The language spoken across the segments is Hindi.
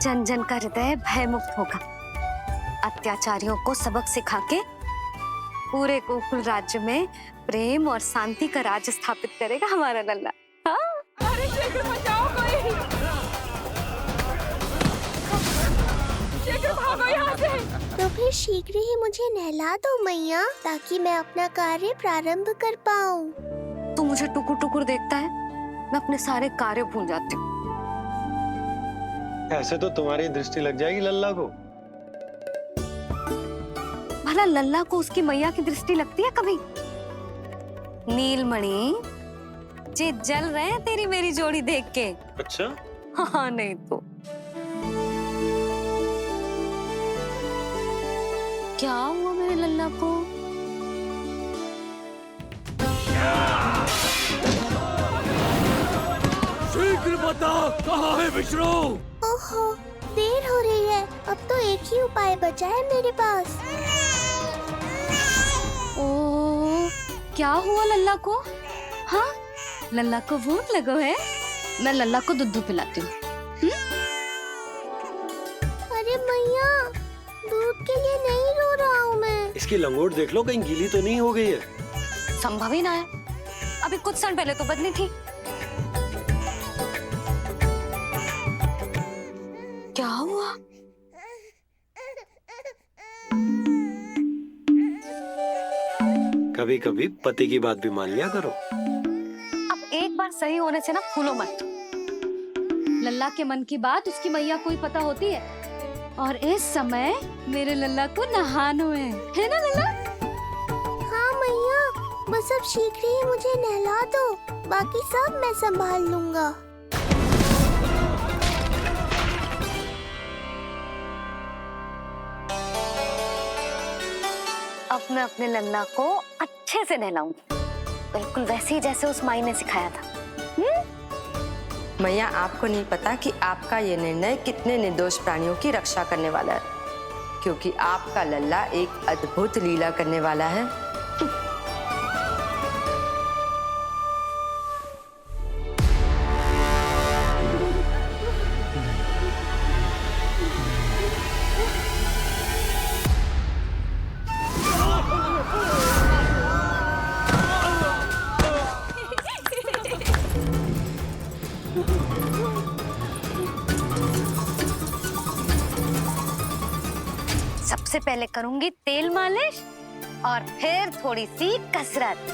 जन जन का हृदय भयमुक्त होगा। अत्याचारियों को सबक सिखा के पूरे गोकुल राज्य में प्रेम और शांति का राज स्थापित करेगा हमारा लल्ला। हाँ? अरे शीघ्र बचाओ कोई, शीघ्र भागो यहाँ से। तो फिर शीघ्र ही मुझे नहला दो मैया, ताकि मैं अपना कार्य प्रारंभ कर पाऊँ। तू मुझे टुकुर टुकुर देखता है, मैं अपने सारे कार्य भूल जाती हूँ। ऐसे तो तुम्हारी दृष्टि लग जाएगी लल्ला को। भला लल्ला को उसकी मैया की दृष्टि लगती है कभी? नीलमणि, जे जल रहे हैं तेरी मेरी जोड़ी देख के। अच्छा? हाँ नहीं तो क्या हुआ मेरे लल्ला को? शीघ्र बता, कहाँ है विष्णु? ओहो, देर हो रही है। अब तो एक ही उपाय बचा है मेरे पास। ओ, क्या हुआ लल्ला को? हाँ, लल्ला को भूख लगो है? मैं लल्ला को दूध पिलाती हूँ। अरे मैया, दूध के लिए नहीं रो रहा हूँ मैं। इसकी लंगोट देख लो, कहीं गीली तो नहीं हो गई है। संभव ही ना है, अभी कुछ क्षण पहले तो बदली थी। क्या हुआ? कभी कभी पति की बात भी मान लिया करो। अब एक बार सही होने से ना फूलो मत। लल्ला के मन की बात उसकी मैया को ही पता होती है, और इस समय मेरे लल्ला को नहानो है ना लल्ला? हाँ मैया, बस अब शीघ्र ही मुझे नहला दो, बाकी सब मैं संभाल लूंगा। अब मैं अपने लल्ला को अच्छे से नहलाऊंगी, बिल्कुल वैसे ही जैसे उस माई ने सिखाया था। मैया, आपको नहीं पता कि आपका ये निर्णय कितने निर्दोष प्राणियों की रक्षा करने वाला है, क्योंकि आपका लल्ला एक अद्भुत लीला करने वाला है। सबसे पहले करूंगी तेल मालिश और फिर थोड़ी सी कसरत।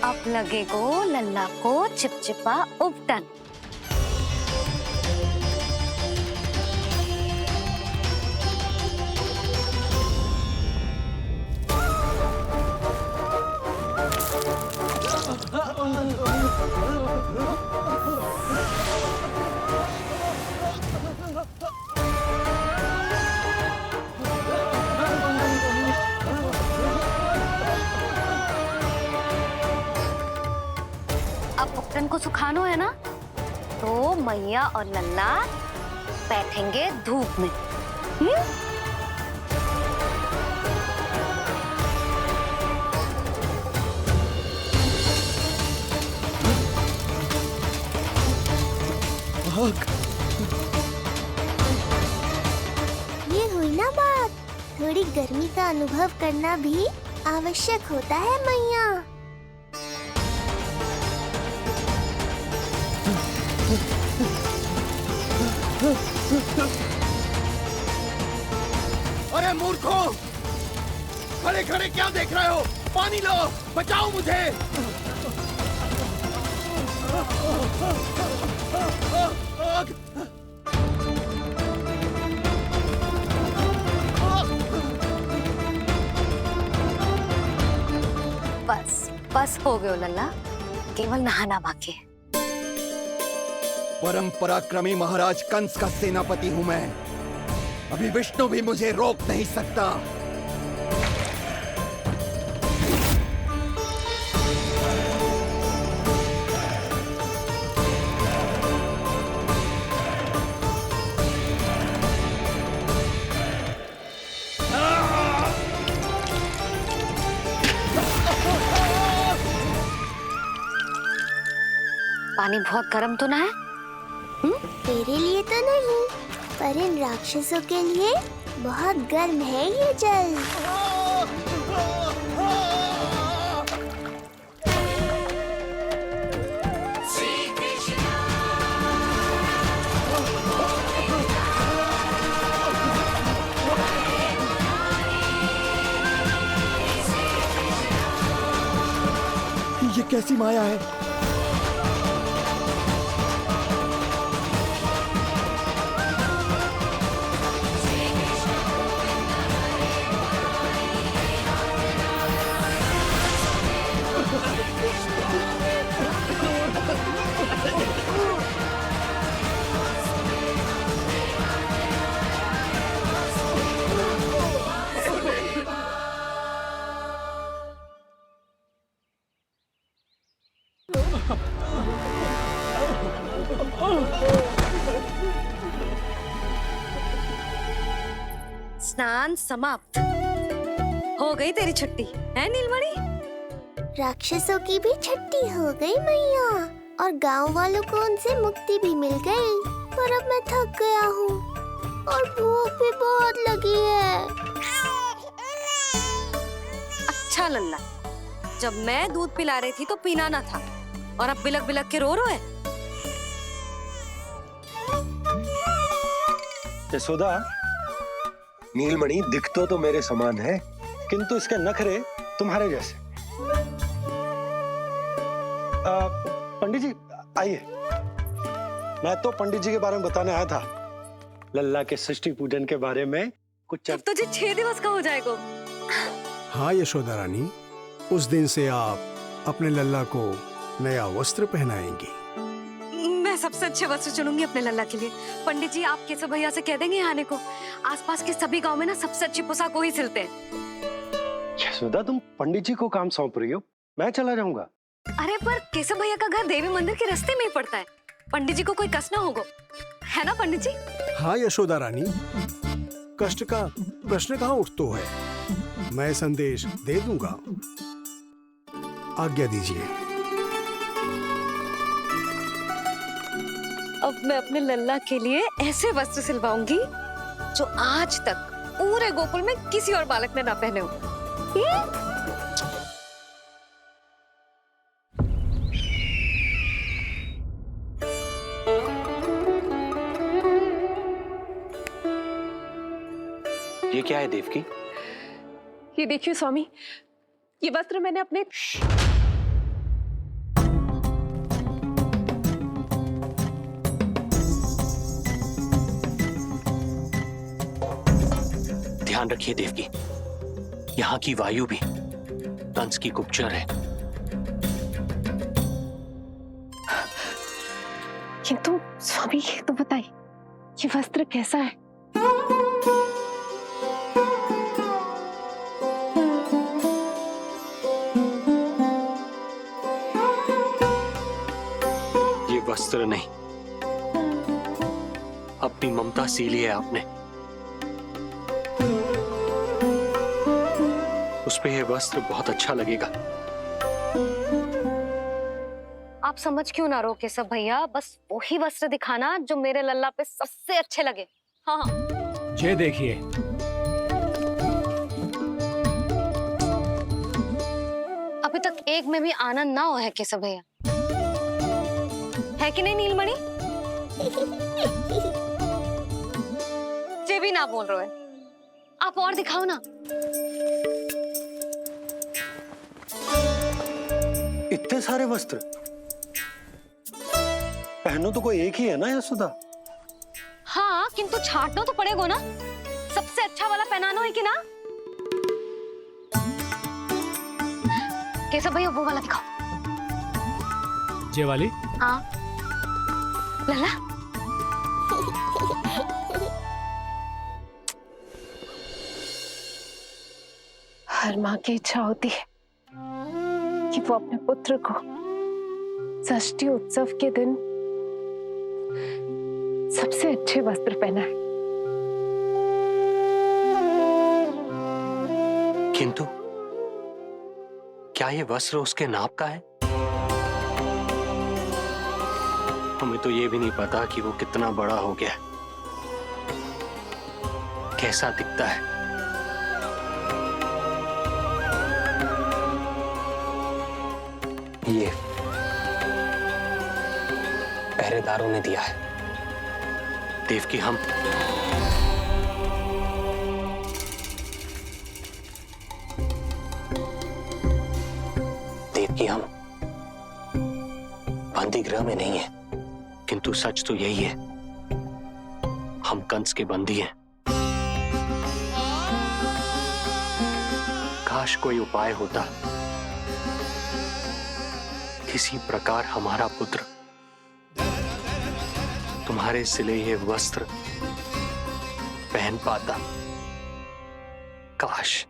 अब लगेगो लल्ला को चिपचिपा उपटन। अब उपटन को सुखानो है ना, तो मैया और लल्ला बैठेंगे धूप में। गर्मी का अनुभव करना भी आवश्यक होता है मैया। अरे मूर्खो, खड़े खड़े क्या देख रहे हो? पानी लो, बचाओ मुझे। बस हो गयो लल्ला, केवल नहाना बाकी है। परम पराक्रमी महाराज कंस का सेनापति हूं मैं। अभी विष्णु भी मुझे रोक नहीं सकता। पानी बहुत गर्म तो ना है? तेरे लिए तो नहीं, पर इन राक्षसों के लिए बहुत गर्म है ये जल। ये कैसी माया है? स्नान समाप्त। हो गई तेरी छुट्टी है नीलमणि? राक्षसों की भी छुट्टी हो गई मैया, और गांव वालों को उनसे मुक्ति भी मिल गई। पर अब मैं थक गया हूँ और भूख भी बहुत लगी है। अच्छा लल्ला, जब मैं दूध पिला रही थी तो पीना ना था, और अब बिलक बिलक के रो है। यशोदा, नीलमणि दिखतो तो मेरे समान है, किंतु इसके नखरे तुम्हारे जैसे। पंडित जी आइए। मैं तो पंडित जी के बारे में बताने आया था, लल्ला के सृष्टि पूजन के बारे में कुछ। अब तो जी 6 दिवस का हो जाएगा। हाँ यशोदा रानी, उस दिन से आप अपने लल्ला को नया वस्त्र पहनाएंगी। मैं सबसे अच्छे वस्त्र चुनूंगी अपने लल्ला के लिए। पंडित जी, आप केशव भैया से कह देंगे यहाँ आने को। आसपास के सभी गांव में ना सबसे अच्छी पोशाक वही सिलते हैं। यशोदा, तुम पंडित जी को काम सौंप रही हो, मैं चला जाऊंगा। अरे पर केशव भैया का घर देवी मंदिर के रास्ते में ही पड़ता है, पंडित जी को कोई कष्ट ना होगा, है ना पंडित जी? हाँ यशोदा रानी, कष्ट का प्रश्न कहाँ उठतो है, मैं संदेश दे दूंगा। आज्ञा दीजिए। अब मैं अपने लल्ला के लिए ऐसे वस्त्र सिलवाऊंगी जो आज तक पूरे गोकुल में किसी और बालक ने ना पहने हो। ये क्या है देवकी? ये देखिए स्वामी, ये वस्त्र मैंने अपने ध्यान रखिए देवकी, यहाँ की वायु भी कंस की गुप्तचर है। किंतु स्वामी ये तो बताइए, ये वस्त्र कैसा है? ये वस्त्र नहीं, अपनी ममता सी ली है आपने। उस पे ये वस्त्र बहुत अच्छा लगेगा। आप समझ क्यों ना रहो केशव भैया, बस वही वस्त्र दिखाना जो मेरे लल्ला पे सबसे अच्छे लगे। हाँ ये देखिए, अभी तक एक में भी आनंद ना हो है केशव भैया, है कि नहीं नीलमणि? ये भी ना बोल रहे हो, आप और दिखाओ ना। इतने सारे वस्त्र पहनो तो कोई एक ही है ना यशोदा? हाँ, किंतु छांटना तो पड़ेगा ना, सबसे अच्छा वाला पहनाना है कि ना? केशव भैया वो वाला दिखाओ। ये वाली? हाँ। लल्ला? हर माँ की इच्छा होती है कि वो अपने पुत्र को षष्ठी उत्सव के दिन सबसे अच्छे वस्त्र पहनाए। किंतु क्या ये वस्त्र उसके नाप का है? हमें तो ये भी नहीं पता कि वो कितना बड़ा हो गया, कैसा दिखता है। ये पहरेदारों ने दिया है। देवकी, हम बंदी गृह में नहीं है, किंतु सच तो यही है, हम कंस के बंदी हैं। काश कोई उपाय होता, किसी प्रकार हमारा पुत्र तुम्हारे सिले ये वस्त्र पहन पाता। काश।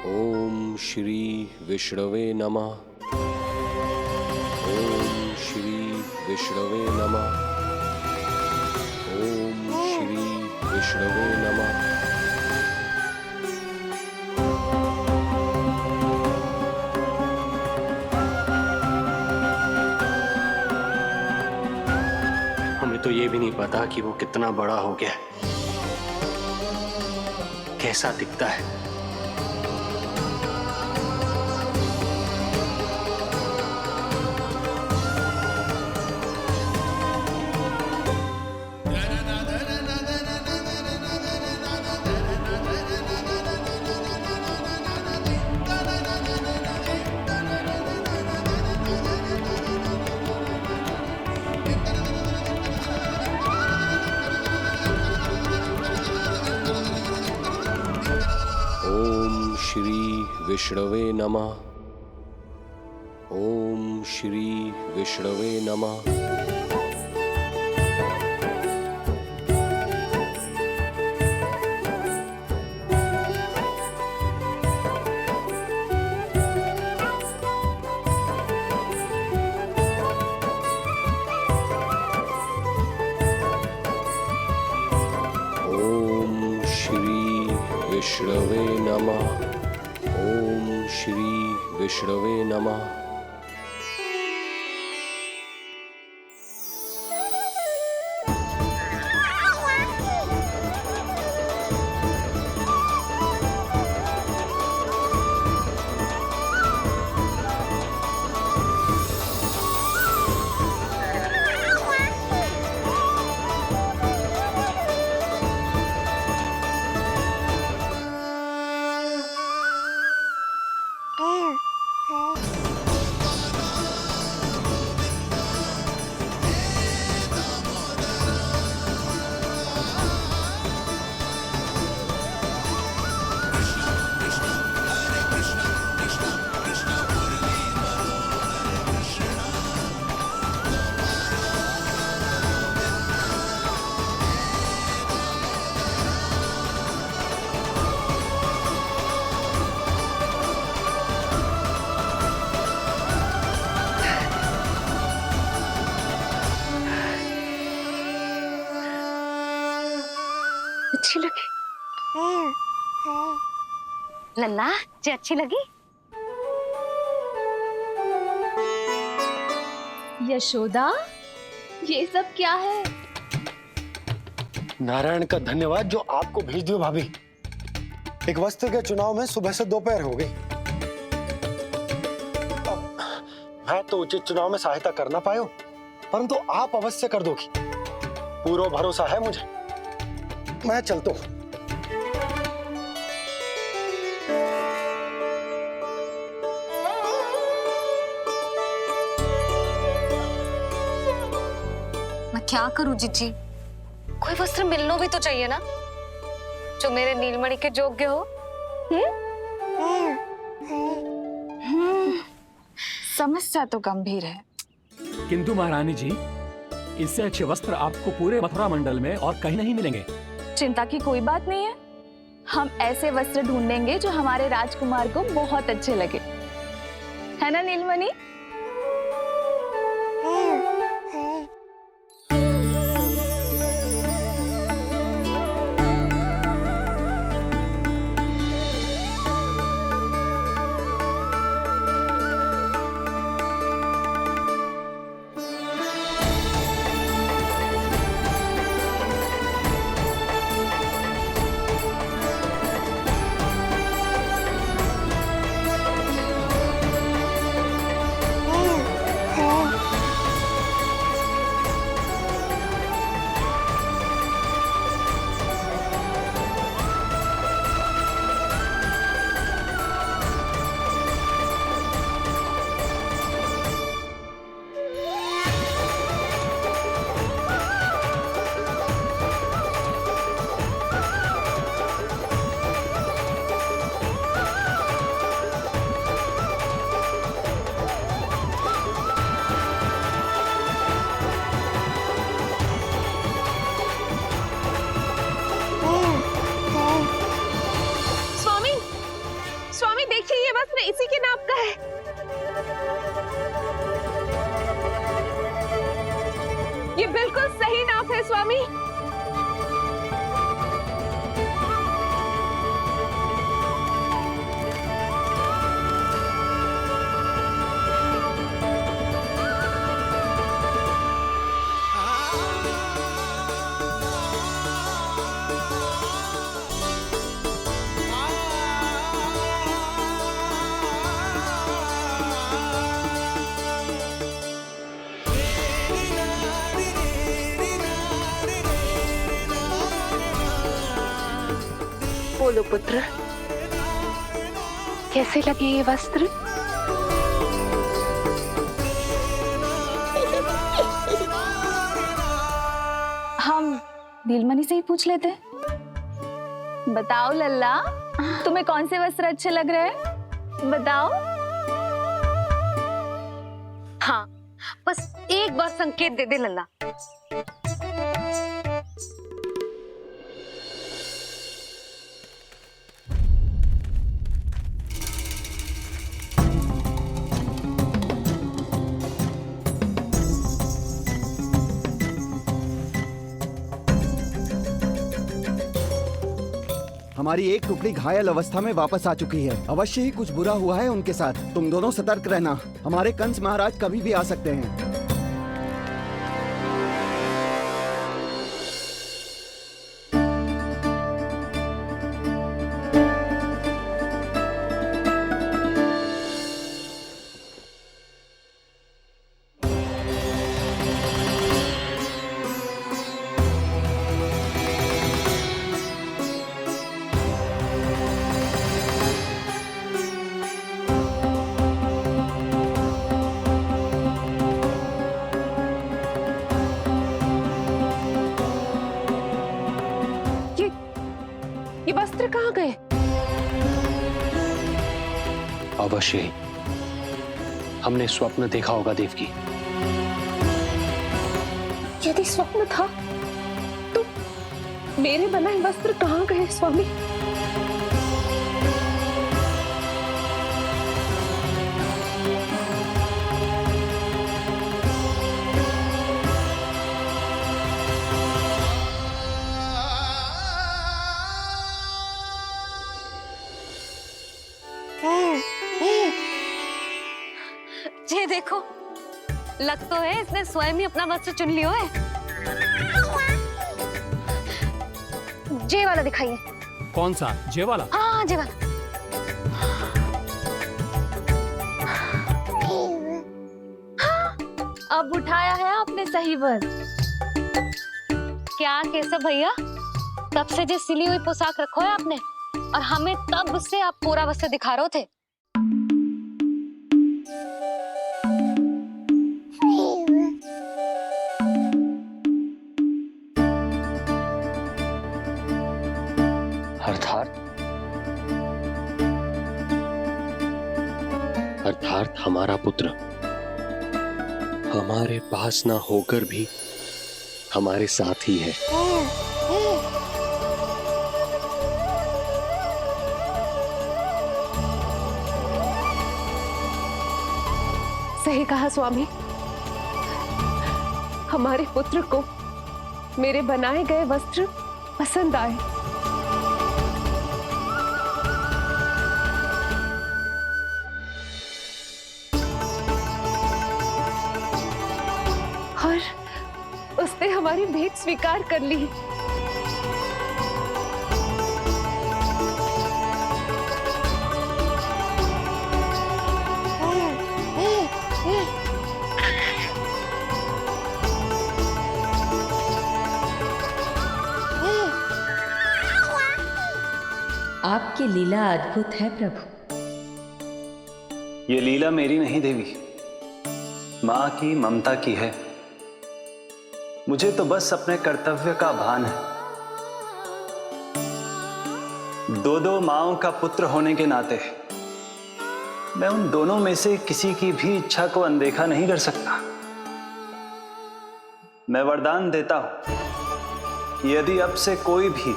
ओम श्री विष्णवे नमः। ओम श्री विष्णवे नमः। ओम श्री विष्णवे नमः। हमें तो ये भी नहीं पता कि वो कितना बड़ा हो गया, कैसा दिखता है। ओम श्री विष्णवे नमः। ओम श्री विष्णवे नमः। ओम श्री विष्णवे नमः। ओम श्री विष्णवे नमः। अच्छी लगी? लल्ला जी अच्छी लगी? यशोदा, ये सब क्या है? नारायण का धन्यवाद जो आपको भेज दियो भाभी। एक वस्त्र के चुनाव में सुबह से दोपहर हो गई। मैं तो उचित चुनाव में सहायता कर ना पायो, परंतु आप अवश्य कर दोगी, पूरा भरोसा है मुझे। मैं चलता हूं। मैं क्या करूं जीजी? कोई वस्त्र मिलना भी तो चाहिए ना, जो मेरे नीलमणि के योग्य हो। समस्या तो गंभीर है, किंतु महारानी जी, इससे अच्छे वस्त्र आपको पूरे मथुरा मंडल में और कहीं नहीं मिलेंगे। चिंता की कोई बात नहीं है। हम ऐसे वस्त्र ढूंढेंगे जो हमारे राजकुमार को बहुत अच्छे लगे, है ना नीलमणि? इसी के नाप का है। ये बिल्कुल सही नाप है स्वामी। बोलो पुत्र, कैसे लगे ये वस्त्र? हम नीलमणि से ही पूछ लेते। बताओ लल्ला, तुम्हें कौन से वस्त्र अच्छे लग रहे हैं? बताओ। हाँ, बस एक बार संकेत दे दे लल्ला। हमारी एक टुकड़ी घायल अवस्था में वापस आ चुकी है। अवश्य ही कुछ बुरा हुआ है उनके साथ। तुम दोनों सतर्क रहना। हमारे कंस महाराज कभी भी आ सकते हैं। ये वस्त्र कहाँ गए? अवश्य ही हमने स्वप्न देखा होगा देवकी। यदि स्वप्न था तो मेरे बनाए वस्त्र कहाँ गए स्वामी? देखो, लग तो है इसने स्वयं ही अपना वस्त्र चुन लियो है। जे वाला दिखाइए। कौन सा? जे वाला? हाँ, जे वाला। अब उठाया है आपने सही वस्त्र। क्या केशव भैया, तब से जो सिली हुई पोशाक रखो है आपने, और हमें तब से आप पूरा वस्त्र दिखा रहे थे। अर्थात हमारा पुत्र हमारे पास ना होकर भी हमारे साथ ही है। सही कहा स्वामी, हमारे पुत्र को मेरे बनाए गए वस्त्र पसंद आए। और उसने हमारी भेंट स्वीकार कर ली। आपकी लीला अद्भुत है प्रभु। ये लीला मेरी नहीं देवी, मां की, ममता की है। मुझे तो बस अपने कर्तव्य का भान है। दो माओं का पुत्र होने के नाते मैं उन दोनों में से किसी की भी इच्छा को अनदेखा नहीं कर सकता। मैं वरदान देता हूं, यदि अब से कोई भी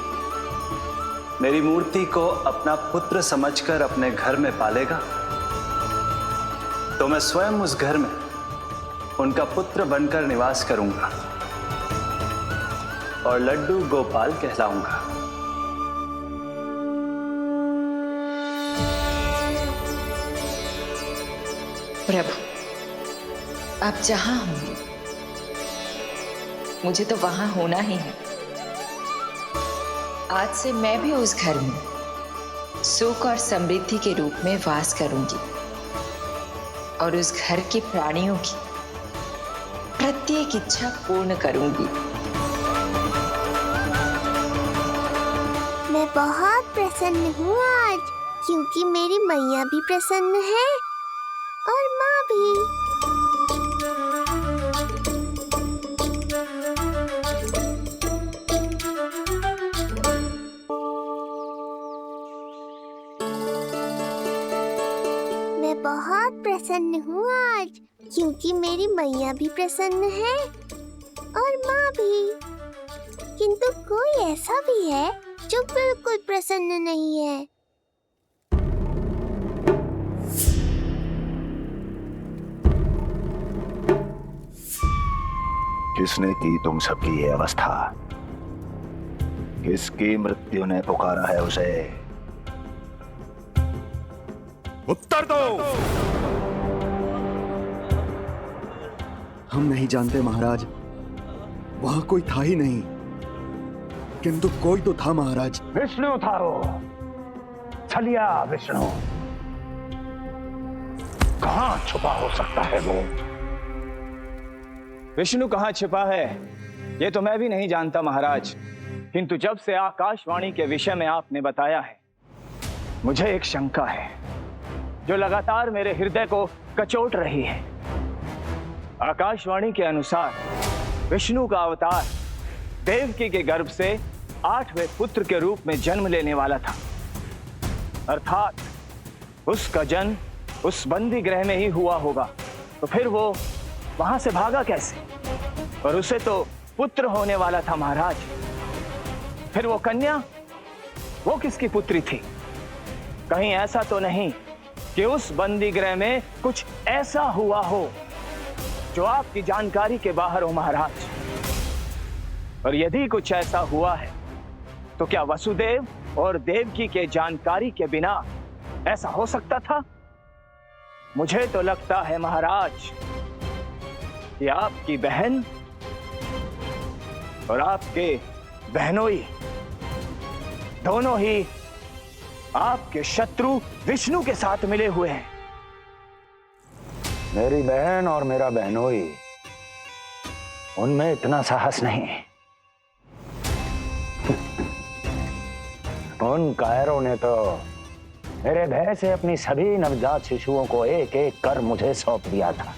मेरी मूर्ति को अपना पुत्र समझकर अपने घर में पालेगा, तो मैं स्वयं उस घर में उनका पुत्र बनकर निवास करूंगा और लड्डू गोपाल कहलाऊंगा। प्रभु, आप जहां होंगे मुझे तो वहां होना ही है। आज से मैं भी उस घर में सुख और समृद्धि के रूप में वास करूंगी और उस घर के प्राणियों की प्रत्येक इच्छा पूर्ण करूंगी। मैं बहुत प्रसन्न हूँ आज, क्योंकि मेरी मैया भी प्रसन्न है और माँ भी। मैं बहुत प्रसन्न हूँ आज, क्योंकि मेरी मैया भी प्रसन्न है और माँ भी। किंतु कोई ऐसा भी है जो बिल्कुल प्रसन्न नहीं है। किसने की तुम सबकी ये अवस्था? किसकी मृत्यु ने पुकारा है उसे? उत्तर दो। हम नहीं जानते महाराज, वहां कोई था ही नहीं, किंतु कोई तो था महाराज। विष्णु था वो, छलिया विष्णु। कहां छुपा हो सकता है वो? विष्णु कहाँ छिपा है ये तो मैं भी नहीं जानता महाराज, किंतु जब से आकाशवाणी के विषय में आपने बताया है, मुझे एक शंका है जो लगातार मेरे हृदय को कचोट रही है। आकाशवाणी के अनुसार विष्णु का अवतार देवकी के गर्भ से 8वें पुत्र के रूप में जन्म लेने वाला था, अर्थात उसका जन्म उस बंदी गृह में ही हुआ होगा। तो फिर वो वहां से भागा कैसे? और उसे तो पुत्र होने वाला था महाराज। फिर वो कन्या, वो किसकी पुत्री थी? कहीं ऐसा तो नहीं कि उस बंदी गृह में कुछ ऐसा हुआ हो जो आपकी जानकारी के बाहर हो महाराज? और यदि कुछ ऐसा हुआ है तो क्या वसुदेव और देवकी के जानकारी के बिना ऐसा हो सकता था? मुझे तो लगता है महाराज कि आपकी बहन और आपके बहनोई दोनों ही आपके शत्रु विष्णु के साथ मिले हुए हैं। मेरी बहन और मेरा बहनोई, उनमें इतना साहस नहीं। उन कायरों ने तो मेरे भय से अपनी सभी नवजात शिशुओं को एक एक कर मुझे सौंप दिया था।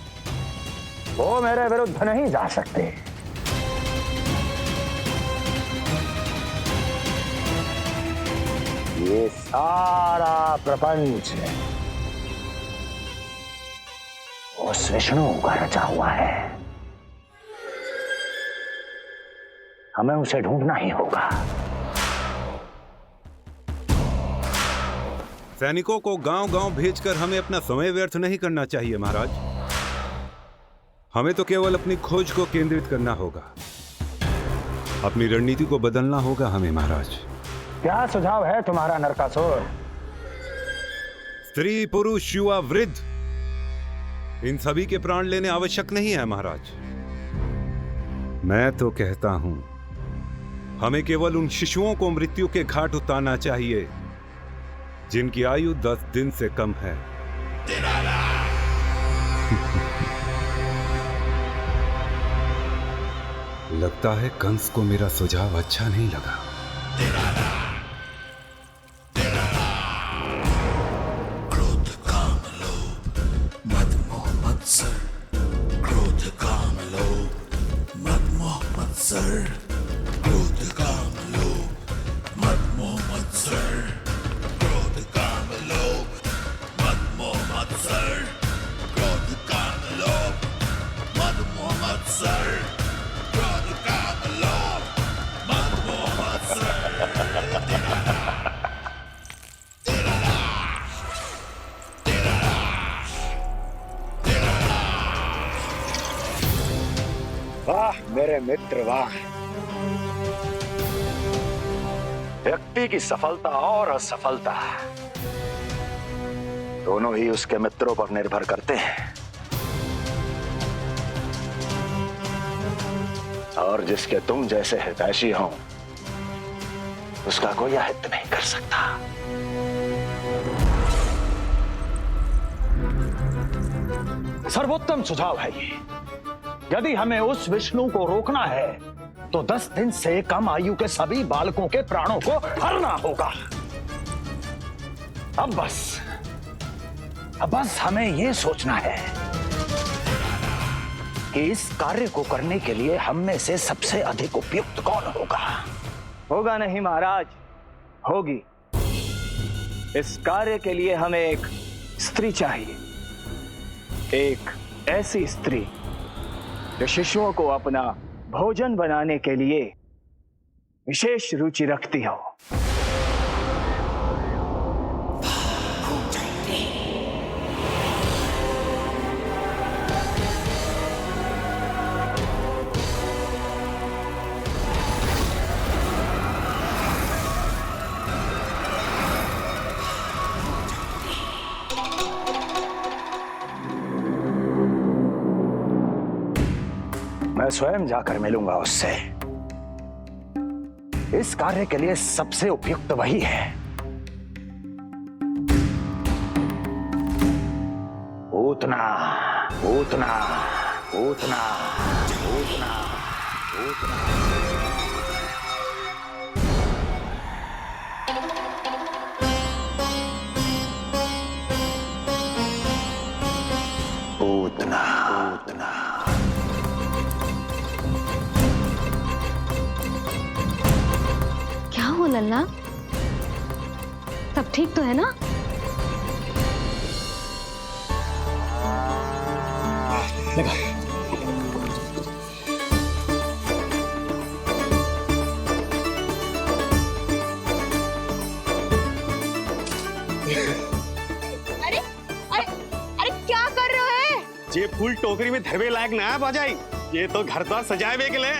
वो मेरे विरुद्ध नहीं जा सकते। ये सारा प्रपंच उस विष्णु का रचा हुआ है। हमें उसे ढूंढना ही होगा। सैनिकों को गांव-गांव भेजकर हमें अपना समय व्यर्थ नहीं करना चाहिए महाराज। हमें तो केवल अपनी खोज को केंद्रित करना होगा। अपनी रणनीति को बदलना होगा हमें महाराज। क्या सुझाव है तुम्हारा नरकासुर? स्त्री, पुरुष, युवा, वृद्ध, इन सभी के प्राण लेने आवश्यक नहीं है महाराज। मैं तो कहता हूं हमें केवल उन शिशुओं को मृत्यु के घाट उतारना चाहिए जिनकी आयु 10 दिन से कम है। लगता है कंस को मेरा सुझाव अच्छा नहीं लगा। क्रोध काम लोभ मद मोह मत्सर, क्रोध काम लोभ मद मोह मत्सर, क्रोध काम लोभ मद मोह मत्सर, क्रोध काम लोभ मद मोह मत्सर, क्रोध काम लोभ मद मोह मत्सर, क्रोध काम लोभ मद मोह मत्सर। वाह मेरे मित्र वाह। व्यक्ति की सफलता और असफलता दोनों ही उसके मित्रों पर निर्भर करते हैं, और जिसके तुम जैसे हितैषी हो उसका कोई अहित नहीं कर सकता। सर्वोत्तम सुझाव है ये। यदि हमें उस विष्णु को रोकना है तो 10 दिन से कम आयु के सभी बालकों के प्राणों को हरना होगा। अब बस हमें यह सोचना है कि इस कार्य को करने के लिए हम में से सबसे अधिक उपयुक्त कौन होगा। होगा नहीं महाराज, होगी। इस कार्य के लिए हमें एक स्त्री चाहिए, एक ऐसी स्त्री जो शिशुओं को अपना भोजन बनाने के लिए विशेष रुचि रखती हो। मैं स्वयं जाकर मिलूंगा उससे। इस कार्य के लिए सबसे उपयुक्त वही है। पूतना पूतना पूतना पूतना पूतना। पूतना पूतना। क्या हो लल्ला, सब ठीक तो है ना? लगा। अरे अरे अरे क्या कर रहे हो? ये फूल टोकरी में धरवे लायक ना है बाजाई, ये तो घर द्वार सजाए के लिए।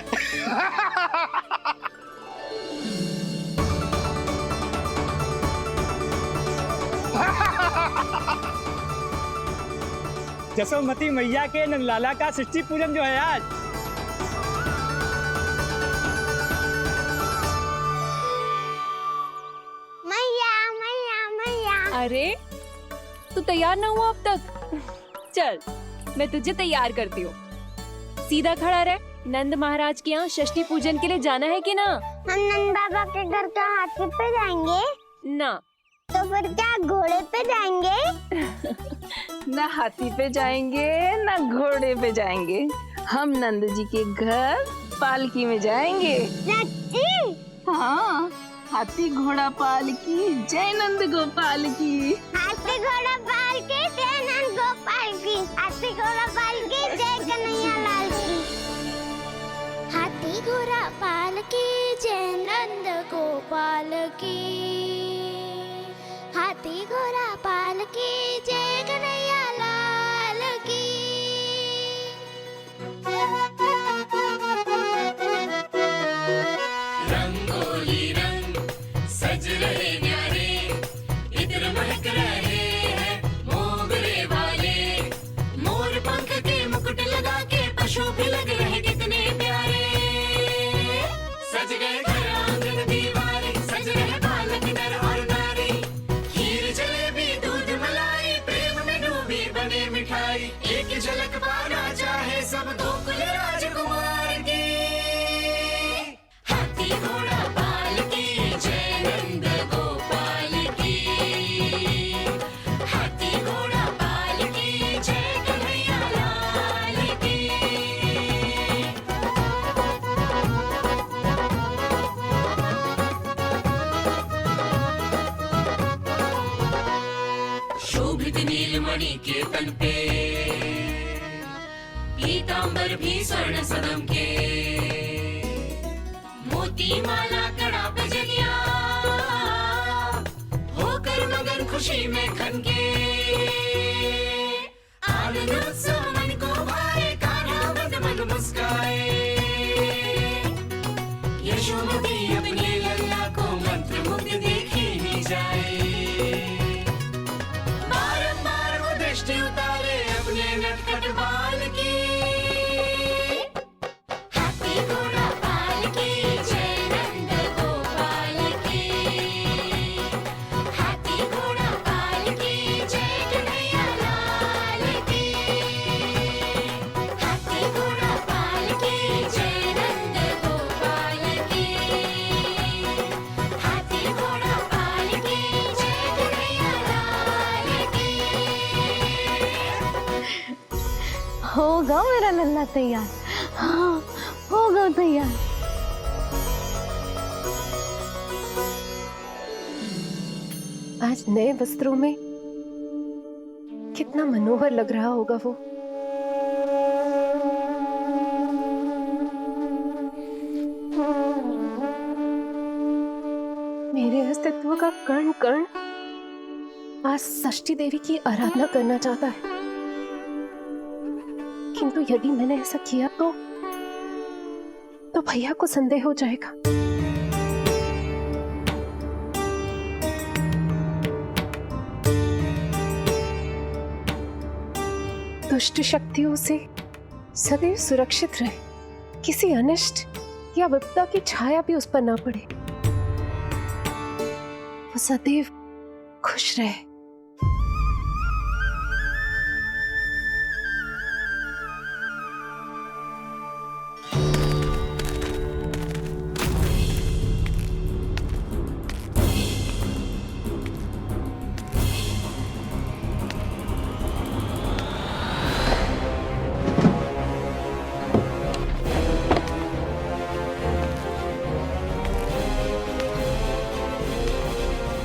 जसोमती मैया के नंदलाला का सृष्टि पूजन जो है आज। मैया मैया मैया। अरे तू तैयार ना हुआ अब तक? चल मैं तुझे तैयार करती हूँ। सीधा खड़ा रह। नंद महाराज के यहाँ षष्ठी पूजन के लिए जाना है कि ना? हम नंद बाबा के घर का हाथी पे जाएंगे ना। तो फिर क्या घोड़े पे जाएंगे? ना हाथी पे जाएंगे ना घोड़े पे जाएंगे, हम नंद जी के घर पालकी में जाएंगे। सच्ची? हाँ, हाथी घोड़ा पालकी जय नंद गोपाल की। हाथी घोड़ा पालकी जय नंद गोपाल की। हाथी घोड़ा पालकी जय कन्हैया लाल की। हाथी घोड़ा पालकी जय नंद गोपाल की। हाथी घोड़ा पालकी जय कन्हैया लाल की। रंगोली रंग सज रहे न्यारे, इत्र महक रहे हैं मोगरे वाले। मोर पंख के मुकुट लगा के पशु भी लग रहे कितने प्यारे। सज गए घर आंगन दीवारे, सज रहे बालक नर और नारी। खीर जलेबी दूध मलाई, प्रेम में डूबी बने मिठाई। एक झलक पाना चाहे सब गोकुल राजकुमार की। हाथी घोड़ा पालकी जय नंद गोपाल की। हाथी घोड़ा पालकी जय कन्हैया लाल की। शोभित नीलमणि के तन पे, पीतांबर भी स्वर्ण सदम के। मोती माला कड़ा बजनिया, होकर मगन खुशी में खनके। आनंद उत्सव मन को भाए, कान्हा मद मन मुस्काए। यशोमती अपने लल्ला को मंत्र मुग्ध देखी ही जाए। बारंबार वो दृष्टि उतारे अपने नटखट बाल की। हाथी घोड़ा पालकी जय नंद गोपाल की। हाथी घोड़ा पालकी जय कन्हैया लाल की। हाथी घोड़ा पालकी जय नंद गोपाल की। हाथी घोड़ा पालकी जय कन्हैया लाल की। होगा मेरा लल्ला तैयार। हाँ, होगा तैयार। आज नए वस्त्रों में कितना मनोहर लग रहा होगा वो। मेरे अस्तित्व का कण कण आज षष्ठी देवी की आराधना करना चाहता है। किंतु यदि मैंने ऐसा किया तो भैया को संदेह हो जाएगा। दुष्ट शक्तियों से सदैव सुरक्षित रहे, किसी अनिष्ट या विपदा की छाया भी उस पर ना पड़े, वो सदैव खुश रहे।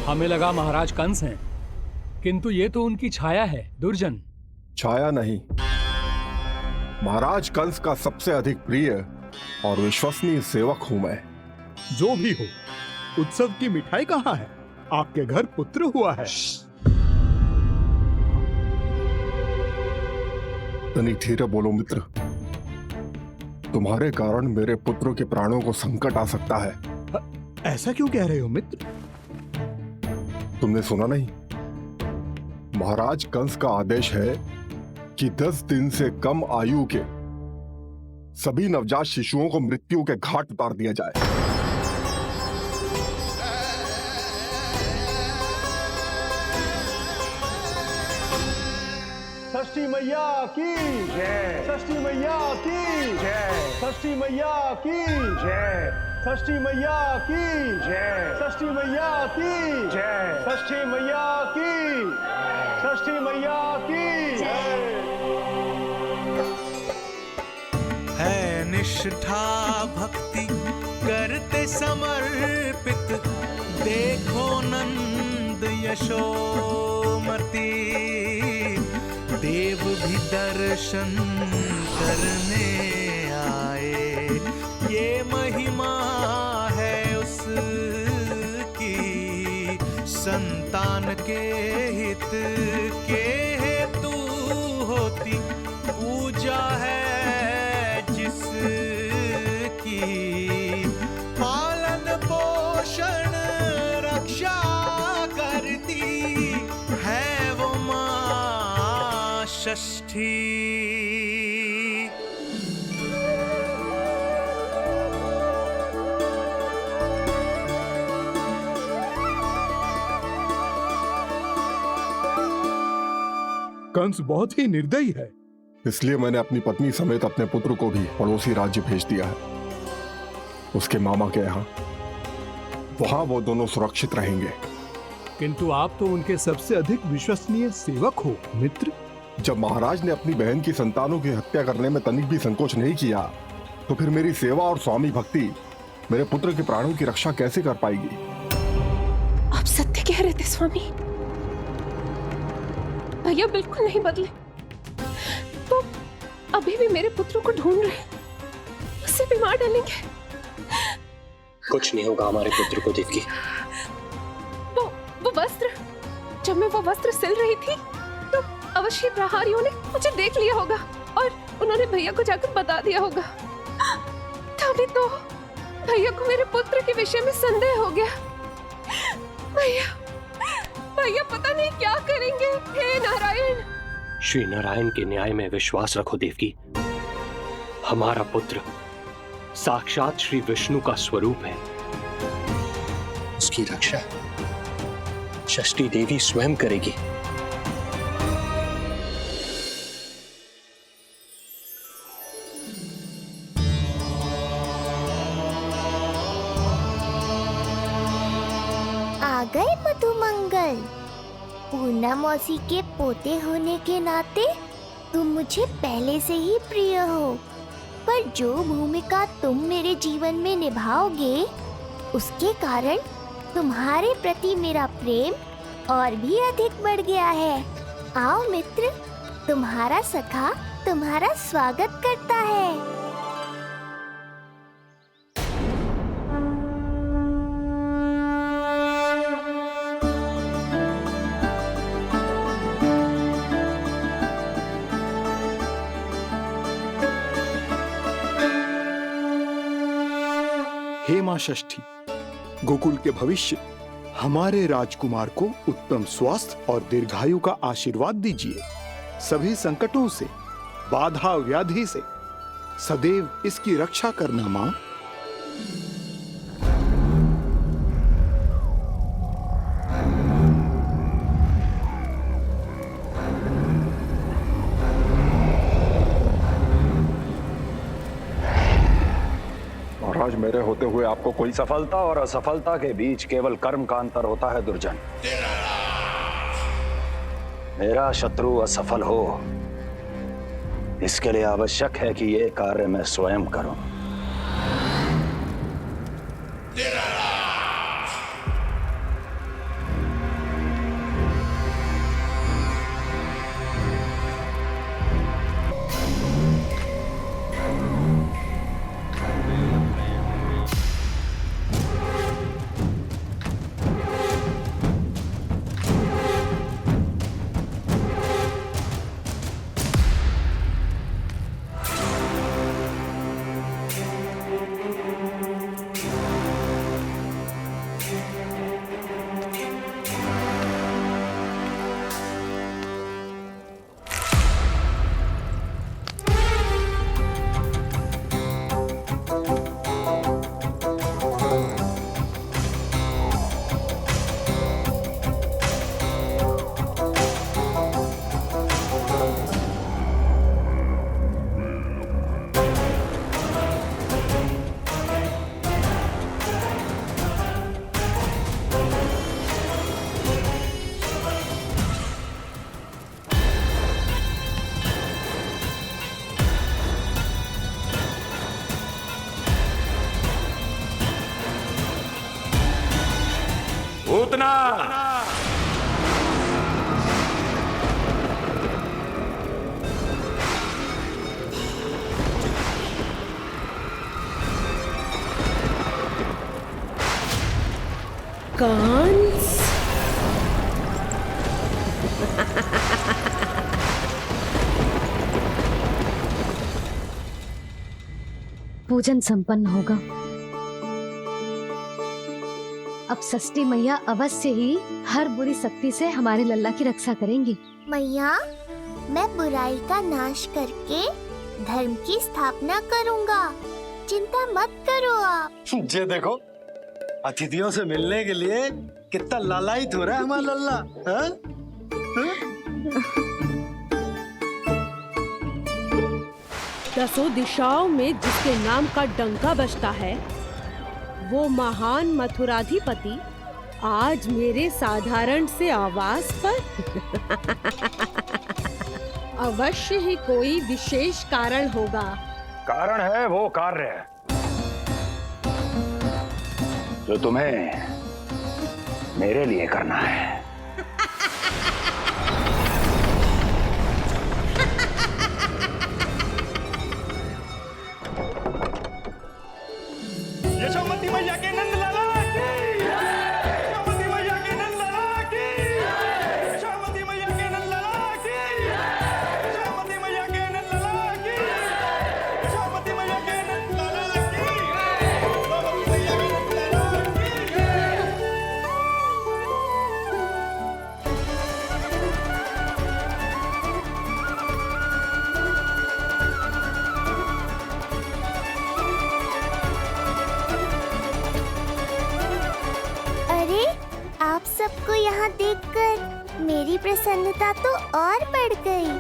हमें लगा महाराज कंस हैं, किंतु ये तो उनकी छाया है, दुर्जन। छाया नहीं, महाराज कंस का सबसे अधिक प्रिय और विश्वसनीय सेवक हूं मैं। जो भी हो, उत्सव की मिठाई कहाँ है? आपके घर पुत्र हुआ है। तनिक धीरे बोलो मित्र, तुम्हारे कारण मेरे पुत्रों के प्राणों को संकट आ सकता है। ऐसा क्यों कह रहे हो मित्र? तुमने सुना नहीं? महाराज कंस का आदेश है कि 10 दिन से कम आयु के सभी नवजात शिशुओं को मृत्यु के घाट उतार दिया जाए। षष्ठी मैया की जय, षष्ठी मैया की जय, षष्ठी मैया की जय, षष्ठी मैया की जय, षष्ठी मैया की जय, षष्ठी मैया की, षष्ठी मैया की जय। है निष्ठा भक्ति करते समर्पित, देखो नंद यशोमती, देव भी दर्शन करने आए, ये महिमा है उसकी, संतान के हित के हेतु होती पूजा है जिसकी, पालन पोषण रक्षा करती है वो मां षष्ठी। कंस बहुत ही निर्दयी है। इसलिए मैंने अपनी पत्नी समेत अपने पुत्र को भी पड़ोसी राज्य भेज दिया है, उसके मामा के यहाँ। वहां वो दोनों सुरक्षित रहेंगे। किंतु आप तो उनके सबसे अधिक विश्वसनीय सेवक हो मित्र। जब महाराज ने अपनी बहन की संतानों की हत्या करने में तनिक भी संकोच नहीं किया, तो फिर मेरी सेवा और स्वामी भक्ति मेरे पुत्र के प्राणों की रक्षा कैसे कर पाएगी? आप सत्य कह रहे थे स्वामी। भैया बिल्कुल नहीं बदले, वो अभी भी मेरे पुत्र को ढूंढ रहे हैं, उसे भी मार डालेंगे। कुछ नहीं होगा हमारे पुत्र को देवकी। वो वस्त्र, जब मैं वो वस्त्र सिल रही थी तो अवश्य प्रहारियों ने मुझे देख लिया होगा और उन्होंने भैया को जाकर बता दिया होगा। तभी तो भैया को मेरे पुत्र के विषय में संदेह हो गया। भैया पता नहीं क्या करेंगे। हे नारायण। श्री नारायण के न्याय में विश्वास रखो देवकी। हमारा पुत्र साक्षात श्री विष्णु का स्वरूप है, उसकी रक्षा षष्ठी देवी स्वयं करेगी। आ गए मधुमंगल। पूर्णा मौसी के पोते होने के नाते तुम मुझे पहले से ही प्रिय हो, पर जो भूमिका तुम मेरे जीवन में निभाओगे उसके कारण तुम्हारे प्रति मेरा प्रेम और भी अधिक बढ़ गया है। आओ मित्र, तुम्हारा सखा तुम्हारा स्वागत करता है। हे मां षष्ठी, गोकुल के भविष्य हमारे राजकुमार को उत्तम स्वास्थ्य और दीर्घायु का आशीर्वाद दीजिए। सभी संकटों से, बाधा व्याधि से सदैव इसकी रक्षा करना मां। महाराज, मेरे होते हुए आपको कोई सफलता और असफलता के बीच केवल कर्म का अंतर होता है दुर्जन। मेरा शत्रु असफल हो, इसके लिए आवश्यक है कि ये कार्य मैं स्वयं करूं। पूतना। कंस पूजन संपन्न होगा। अब षष्ठी मैया अवश्य ही हर बुरी शक्ति से हमारे लल्ला की रक्षा करेंगी। मैया, मैं बुराई का नाश करके धर्म की स्थापना करूंगा, चिंता मत करो आप। ये देखो, अतिथियों से मिलने के लिए कितना लालायित हो रहा है हमारा लल्ला। हाँ? दसों दिशाओं में जिसके नाम का डंका बजता है, वो महान मथुराधिपति आज मेरे साधारण से आवास पर। अवश्य ही कोई विशेष कारण होगा। कारण है वो कार्य जो तुम्हें मेरे लिए करना है। यशोमती मैया के नंद लाला की, यशोमती मैया के नंद लाला की, यशोमती मैया के नंद लाला की, यशोमती मैया के नंद लाला की, यशोमती मैया के नंद लाला की, यशोमती मैया के नंद लाला की। अरे, आप सबको यहाँ देखकर मेरी प्रसन्नता तो और बढ़ गई।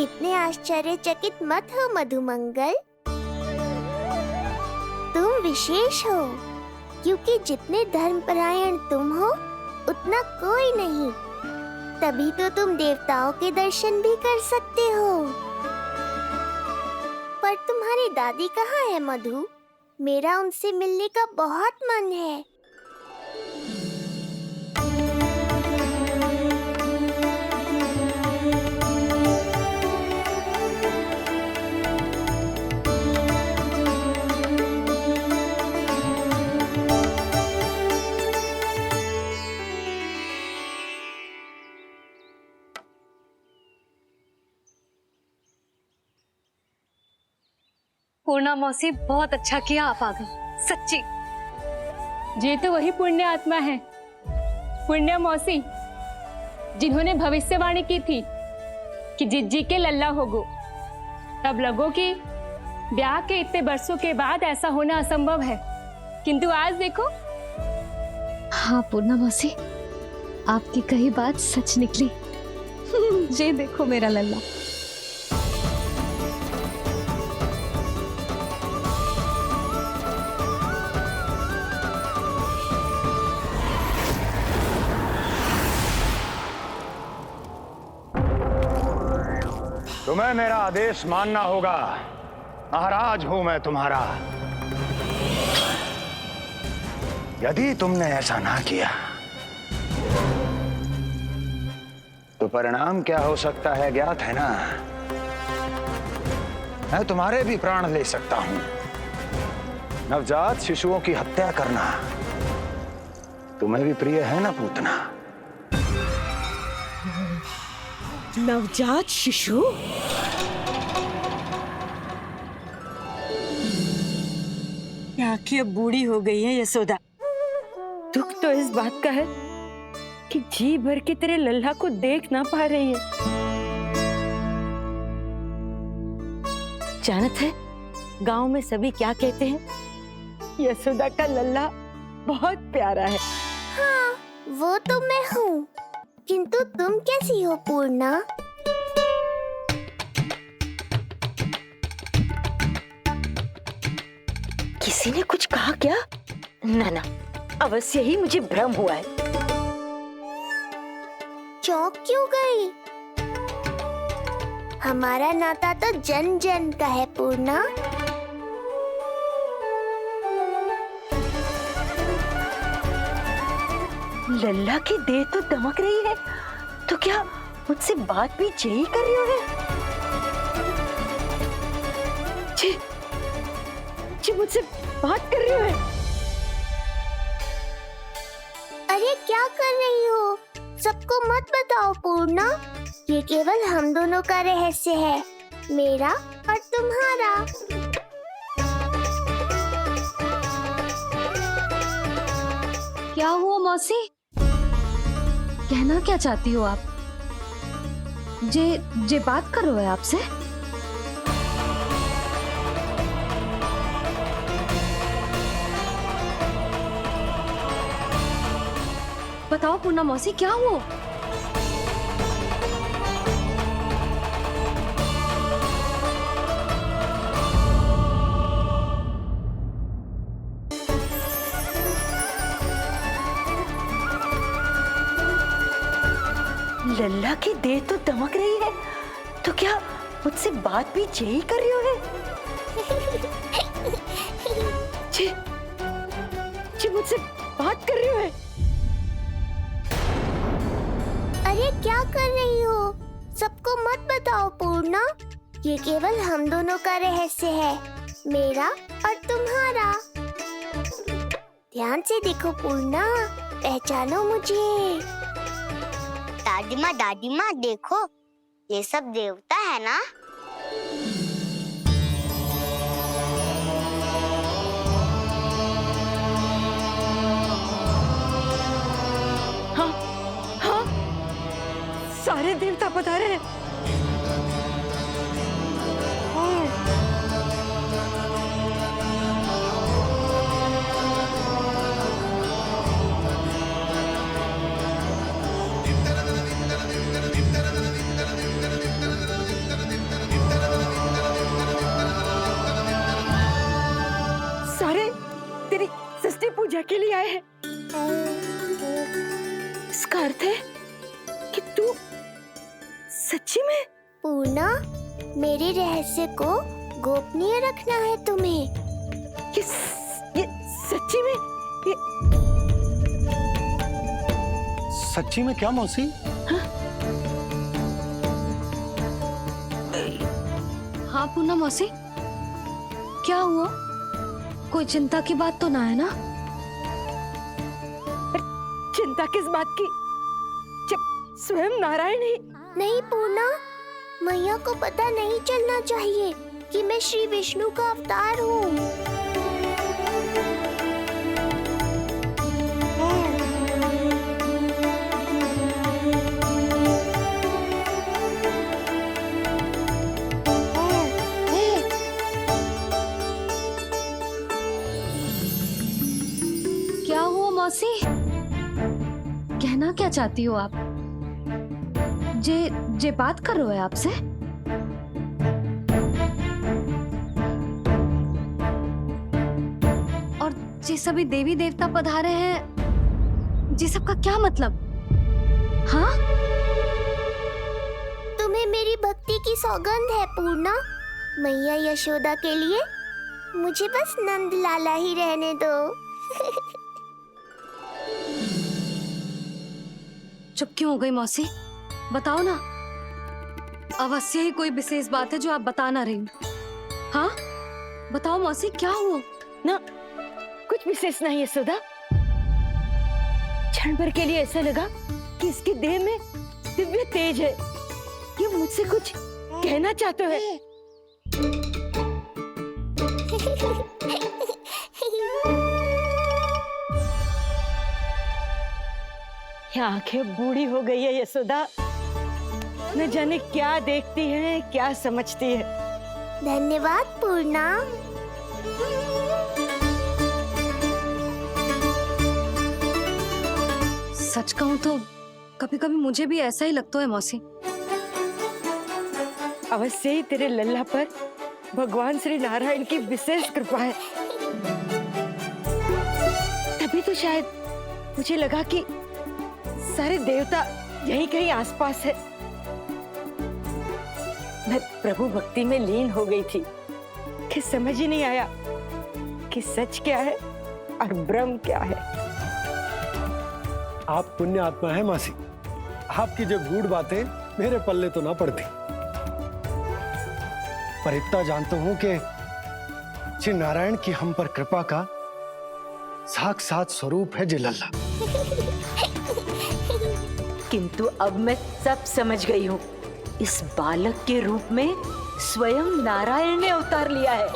इतने आश्चर्यचकित मत हो मधुमंगल, तुम विशेष हो, क्योंकि जितने धर्मपरायण तुम हो उतना कोई नहीं। तभी तो तुम देवताओं के दर्शन भी कर सकते हो। पर तुम्हारी दादी कहाँ है मधु? मेरा उनसे मिलने का बहुत मन है। पूर्णा मौसी, बहुत अच्छा किया आप आ गए, सच्ची। ये तो वही पुण्य आत्मा है, पुण्य मौसी, जिन्होंने भविष्यवाणी की थी कि जिज्जी के लल्ला होगो। तब लगो कि ब्याह के इतने बरसों के बाद ऐसा होना असंभव है, किंतु आज देखो। हाँ पूर्णा मौसी, आपकी कही बात सच निकली। ये देखो मेरा लल्ला। तुम्हें मेरा आदेश मानना होगा। महाराज हूं मैं तुम्हारा। यदि तुमने ऐसा ना किया तो परिणाम क्या हो सकता है ज्ञात है ना? मैं तुम्हारे भी प्राण ले सकता हूं। नवजात शिशुओं की हत्या करना तुम्हें भी प्रिय है ना पूतना? नवजात शिशु? आंखें अब बूढ़ी हो गई है यशोदा। दुख तो इस बात का है कि जी भर के तेरे लल्ला को देख ना पा रही है। जानत है गांव में सभी क्या कहते हैं? यशोदा का लल्ला बहुत प्यारा है। हाँ, वो तो मैं हूँ, किंतु तुम कैसी हो पूर्णा? किसी ने कुछ कहा क्या? ना ना, अवश्य ही मुझे भ्रम हुआ है। चौंक क्यों गई? हमारा नाता तो जन जन का है पूर्णा। लल्ला की देह तो दमक रही है, तो क्या मुझसे बात भी यही कर रही हो? जी, जी मुझसे बात कर रही हो? अरे क्या कर रही हो? सबको मत बताओ पूर्णा, ये केवल हम दोनों का रहस्य है, मेरा और तुम्हारा। क्या हुआ मौसी? कहना क्या चाहती हो आप? जे बात कर रहे हो आपसे? बताओ पूर्णा मौसी, क्या हुआ? लल्ला की देह तो दमक रही है, तो क्या मुझसे बात भी यही कर रही हो? जी, जी मुझसे बात कर रही हो? अरे क्या कर रही हो? सबको मत बताओ पूर्णा, ये केवल हम दोनों का रहस्य है, मेरा और तुम्हारा। ध्यान से देखो पूर्णा, पहचानो मुझे। दादी माँ देखो, ये सब देवता है ना? हाँ, हाँ, सारे देवता पधारे हैं। सारे तेरी सृष्टि पूजा के लिए आए हैं। इसका अर्थ है कि तू सच्ची में? पूर्णा, मेरे रहस्य को गोपनीय रखना है तुम्हें। ये सच्ची में? सच्ची में क्या मौसी? हाँ पूर्णा मौसी, क्या हुआ? कोई चिंता की बात तो ना है ना? चिंता किस बात की, जब स्वयं नारायण ही। नहीं पूर्णा, मैया को पता नहीं चलना चाहिए कि मैं श्री विष्णु का अवतार हूँ। क्या हुआ मौसी? कहना क्या चाहती हो आप? जे बात कर रहे हो आपसे? और जे सभी देवी देवता पधारे हैं, जी सबका क्या मतलब? हाँ? तुम्हें मेरी भक्ति की सौगंध है पूर्णा। मैया यशोदा के लिए मुझे बस नंद लाला ही रहने दो। चुप क्यों हो गई मौसी? बताओ ना, अवश्य ही कोई विशेष बात है जो आप बता ना रही। हाँ बताओ मौसी, क्या हुआ? ना कुछ विशेष नहीं है सुधा। क्षण भर के लिए ऐसा लगा कि इसकी देह में दिव्य तेज है, ये मुझसे कुछ कहना चाहते हैं। ये आंखें बूढ़ी हो गई है यशोदा, न जाने क्या देखती है, क्या समझती है। धन्यवाद पूर्णा। सच कहूं तो कभी कभी मुझे भी ऐसा ही लगता है मौसी। अवश्य ही तेरे लल्ला पर भगवान श्री नारायण की विशेष कृपा है। तभी तो शायद मुझे लगा कि सारे देवता यहीं कहीं आसपास है। मैं प्रभु भक्ति में लीन हो गई थी कि समझ ही नहीं आया कि सच क्या है और भ्रम क्या है। आप पुण्य आत्मा है मासी, आपकी जो गूढ़ बातें मेरे पल्ले तो ना पड़ती, पर इतना जानता हूं कि श्री नारायण की हम पर कृपा का साक्षात स्वरूप है जी लल्ला। किंतु अब मैं सब समझ गई हूँ। इस बालक के रूप में स्वयं नारायण ने अवतार लिया है,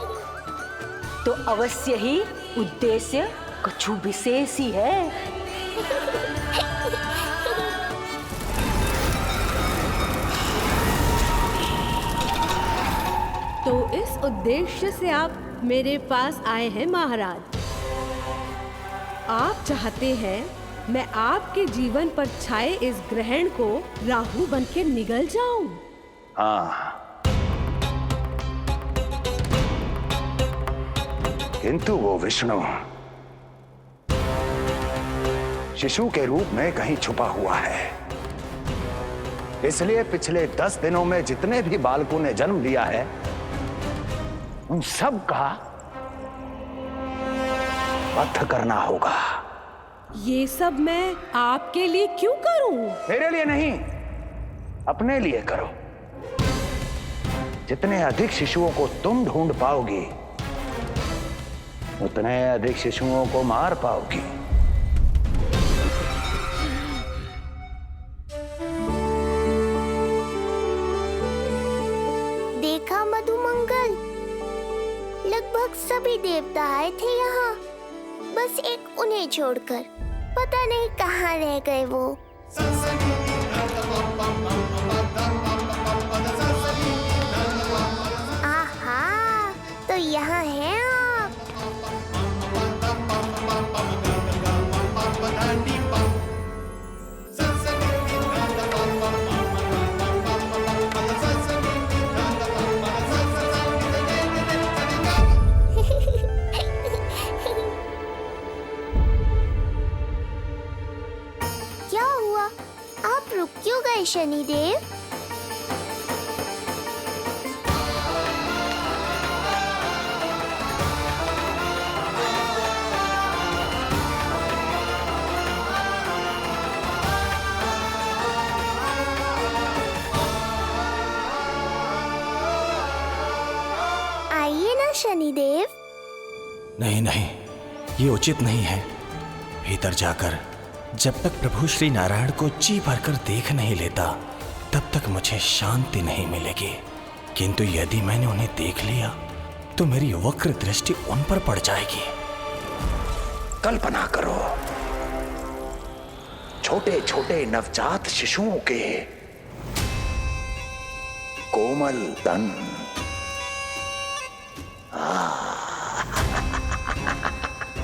तो अवश्य ही उद्देश्य कुछ विशेष ही है। तो इस उद्देश्य से आप मेरे पास आए हैं महाराज। आप चाहते हैं मैं आपके जीवन पर छाए इस ग्रहण को राहु बन के निगल जाऊं? हाँ, किंतु वो विष्णु शिशु के रूप में कहीं छुपा हुआ है, इसलिए पिछले 10 दिनों में जितने भी बालकों ने जन्म लिया है उन सब का वध करना होगा। ये सब मैं आपके लिए क्यों करूं? मेरे लिए नहीं, अपने लिए करो। जितने अधिक शिशुओं को तुम ढूंढ पाओगी उतने अधिक शिशुओं को मार पाओगी। देखा मधुमंगल, लगभग सभी देवता आए थे यहाँ, बस एक उन्हें छोड़कर। पता नहीं कहाँ रह गए वो। आहा, तो यहाँ हैं आप। क्या हुआ? आप रुक क्यों गए शनिदेव? आइए ना शनिदेव। नहीं नहीं, ये उचित नहीं है। भीतर जाकर जब तक प्रभु श्री नारायण को जी भरकर देख नहीं लेता तब तक मुझे शांति नहीं मिलेगी। किंतु यदि मैंने उन्हें देख लिया तो मेरी वक्र दृष्टि उन पर पड़ जाएगी। कल्पना करो, छोटे छोटे नवजात शिशुओं के कोमल तन,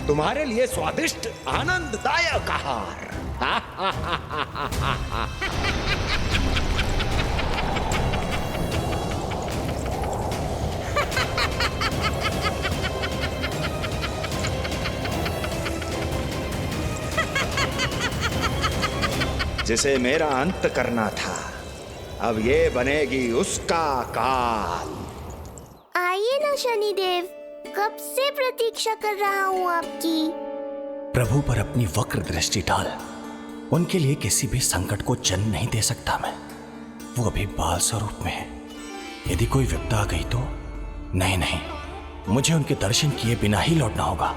तुम्हारे लिए स्वादिष्ट आनंददायक आहार। जिसे मेरा अंत करना था, अब ये बनेगी उसका काल। आइए ना शनिदेव, कब से प्रतीक्षा कर रहा हूँ आपकी। प्रभु पर अपनी वक्र दृष्टि डाल। उनके लिए किसी भी संकट को जन्म नहीं दे सकता मैं। वो अभी बाल स्वरूप में है। यदि कोई विपदा आ गई तो नहीं नहीं, मुझे उनके दर्शन किए बिना ही लौटना होगा।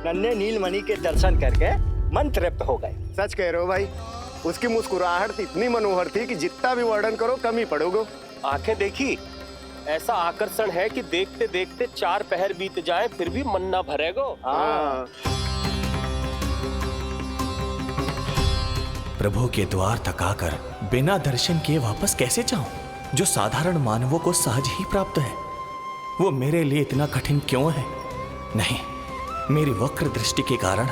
नन्हे नीलमणि के दर्शन करके मन तृप्त हो गए। सच कह रहे हो भाई, उसकी मुस्कुराहट इतनी मनोहर थी कि जितना भी वर्णन करो कम ही पड़ोगे। आंखें देखी, ऐसा आकर्षण है कि देखते देखते 4 पहर बीत जाए फिर भी मन ना भरेगो। प्रभु के द्वार तक आकर बिना दर्शन किए वापस कैसे जाऊं, जो साधारण मानवों को सहज ही प्राप्त है। वो मेरे लिए इतना कठिन क्यों है? नहीं, मेरी वक्र दृष्टि के कारण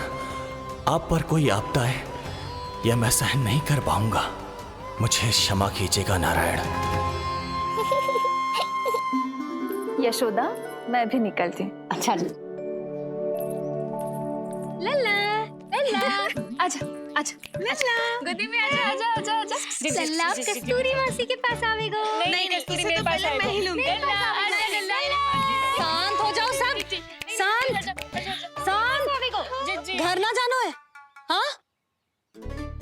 आप पर कोई आपदा है या मैं सहन नहीं कर पाऊंगा। मुझे क्षमा कीजिएगा नारायण। यशोदा, मैं भी निकलती। अच्छा लल्ला लल्ला आजा आजा लल्ला गोदी में आजा आजा आजा आजा लल्ला कस्तूरी मासी के पास आवेगो। नहीं कस्तूरी मेरे पास आएगा। मैं ही लूंगी। लल्ला आजा लल्ला शांत हो जाओ सब, शांत शांत। घर ना जानो है? हाँ,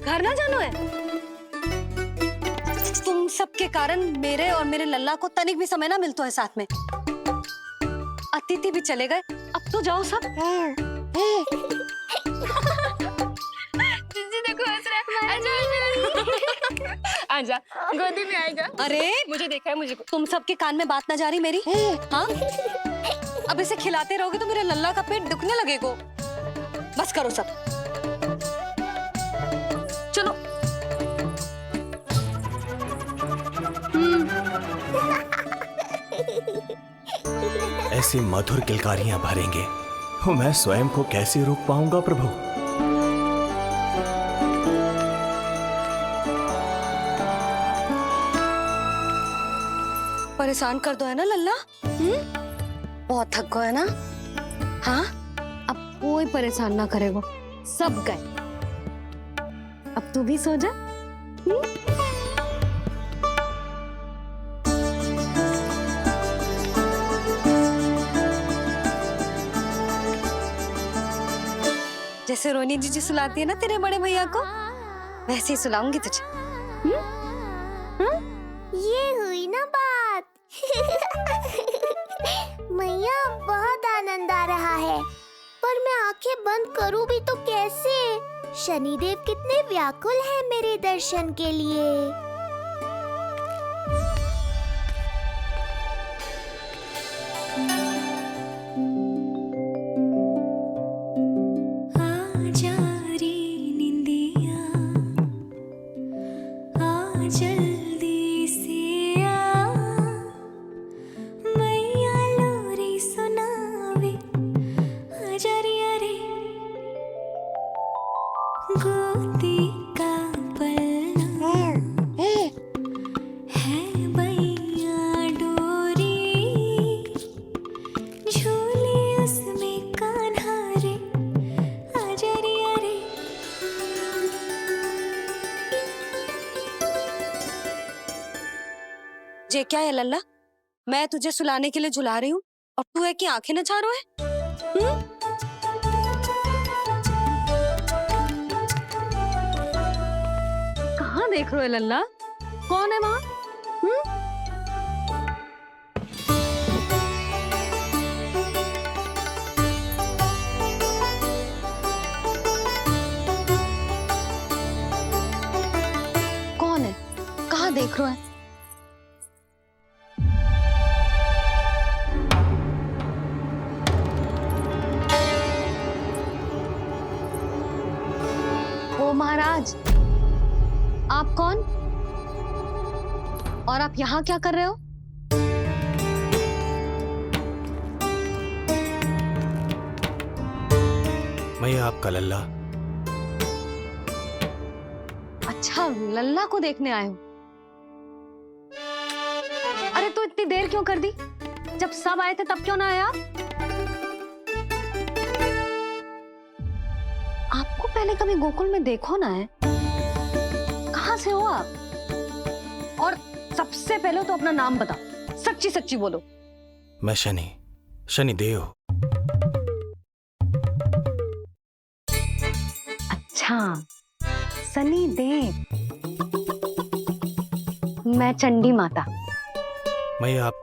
घर ना जानो है? तुम सबके कारण मेरे और मेरे लल्ला को तनिक भी समय ना मिलता है साथ में। अतिथि भी चले गए, अब तो जाओ सब। जिज्जी देखो हंस रहा है। आजा आजा गोदी में आएगा। अरे मुझे देखा है मुझे। तुम सबके कान में बात ना जा रही मेरी? हाँ, अब इसे खिलाते रहोगे तो मेरे लल्ला का पेट दुखने लगेगा। बस करो सब, चलो। ऐसी मधुर किलकारियां भरेंगे, मैं स्वयं को कैसे रोक पाऊंगा प्रभु? परेशान कर दो है ना लल्ला? बहुत थक गए है ना? हाँ, अब कोई परेशान ना करेगा, सब गए। अब तू भी सो जा। जैसे रोनी जीजी सुलाती है ना तेरे बड़े भैया को, वैसे ही सुलाऊंगी तुझे। ये हुई ना बात। मैया, बहुत आनंद आ रहा है, पर मैं आंखें बंद करूं भी तो कैसे? शनिदेव कितने व्याकुल हैं मेरे दर्शन के लिए। आजा रे निंदिया, आ जल्दी से आ, मैया लोरी सुनावे, आजा रे गोदी का पलना है बैया डोरी, झूले उसमें कान्हा रे, आजा रे। जे क्या है लल्ला, मैं तुझे सुलाने के लिए झुला रही हूँ और तू है कि आंखें नचा रहा है? कहाँ देख रहे हो लल्ला? कौन है वहाँ? कौन है? कहाँ देख रहे हो? ओ महाराज, आप कौन और आप यहाँ क्या कर रहे हो? मैं आपका लल्ला। अच्छा, लल्ला को देखने आए हो? अरे तो इतनी देर क्यों कर दी? जब सब आए थे तब क्यों ना आए आप? आपको पहले कभी गोकुल में देखो ना है? कहाँ से हो आप? और सबसे पहले तो अपना नाम बताओ, सच्ची सच्ची बोलो। मैं शनिदेव। अच्छा, सनी देव। मैं चंडी माता। मैं आपका